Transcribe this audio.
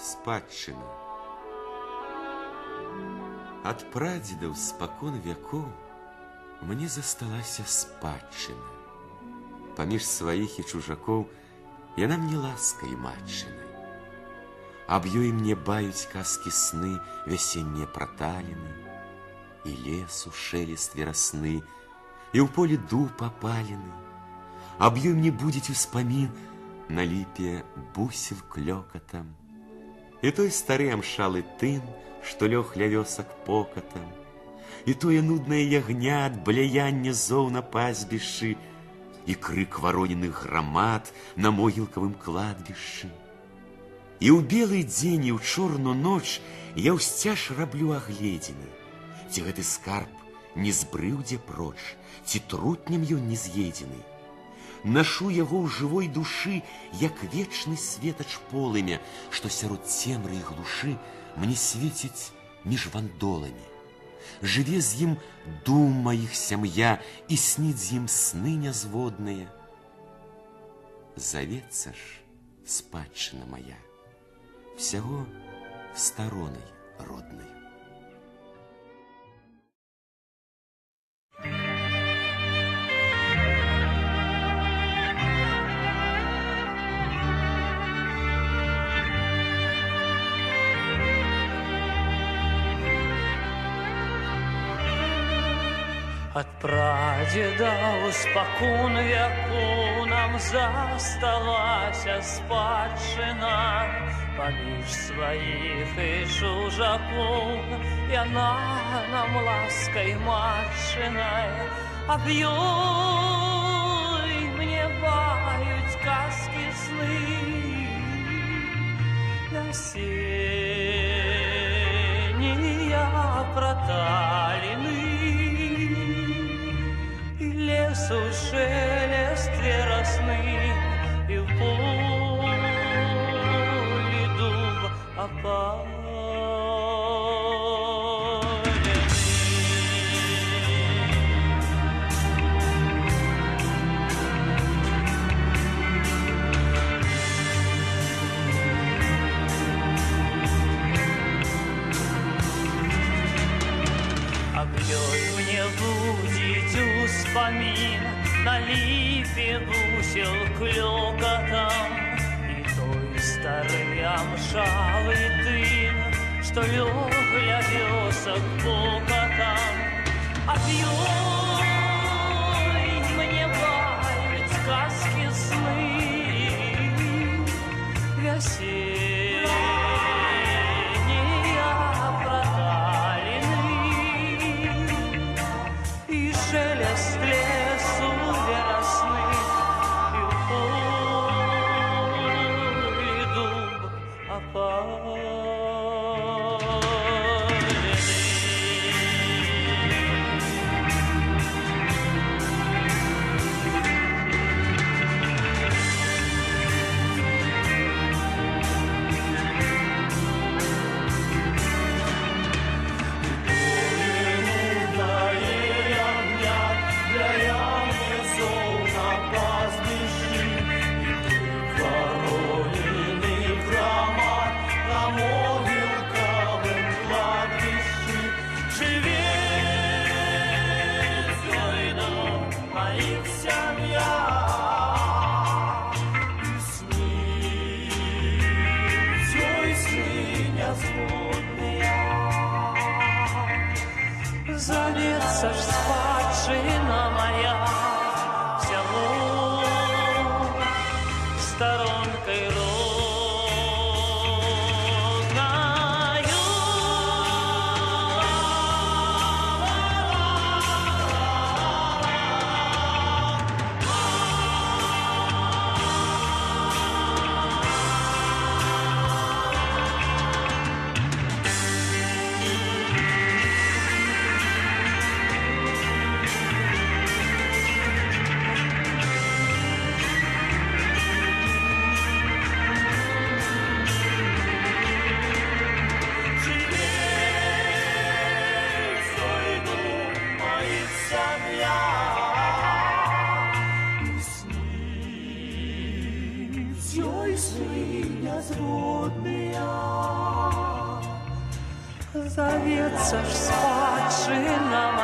Спадчына. Ад прадзедаў спакон вякоў мне засталася спадчына. Паміж сваіх і чужакоў яна мне ласкай матчынай. Аб ёй мне баюць казкі сны вясеннія праталіны, і лесу шелест верасны, і ў полі дуб апалены. Аб ёй мне будзець успамін на ліпе бусел клёкатам, і той стары амшалы тын, што лёг ля вёсак покатам, і тое нуднае ягня ад блаяння зоў на пазбішчы, і крык вароненых грамад на могілкавым кладбішчы. І ў белы дзень, і ў чорную ноч я ўсцяж раблю агледзіны, ці гэты скарб не збрыў дзе проч, ці трутнем ён не з'едзены. Нашу яго ў жывой душы, як вечны светач полымя, што сярод цемры і глушы мне свеціць між вандоламі. Жыве з ім дум маіх сям'я, і сніць з ім сны нязводныя. Завецца ж спадчына моя всяго старонай роднай. Ад прадзедаў спакон вяку нам засталася спадчына. Паміж сваіх і чужакоў яна нам ласкай матчынай. Аб ёй мне баюць казкі сны вясеннія праталіны, лесу шелест верасны, і в полі дуб опалены. Аб ёй мне будзець успамін на ліпе бусел клёкатам, і той стары амшалы тын, што лёг ля вёсак покатам. Аб ёй мне баюць казкі сны вясеннія праталіны, і шелест лесу верасны, і ў полі дуб опалены. Завецца ж спадчына моя всяго сторонкой родною. Ой, сны нязгодныя. Завецца ж спадчына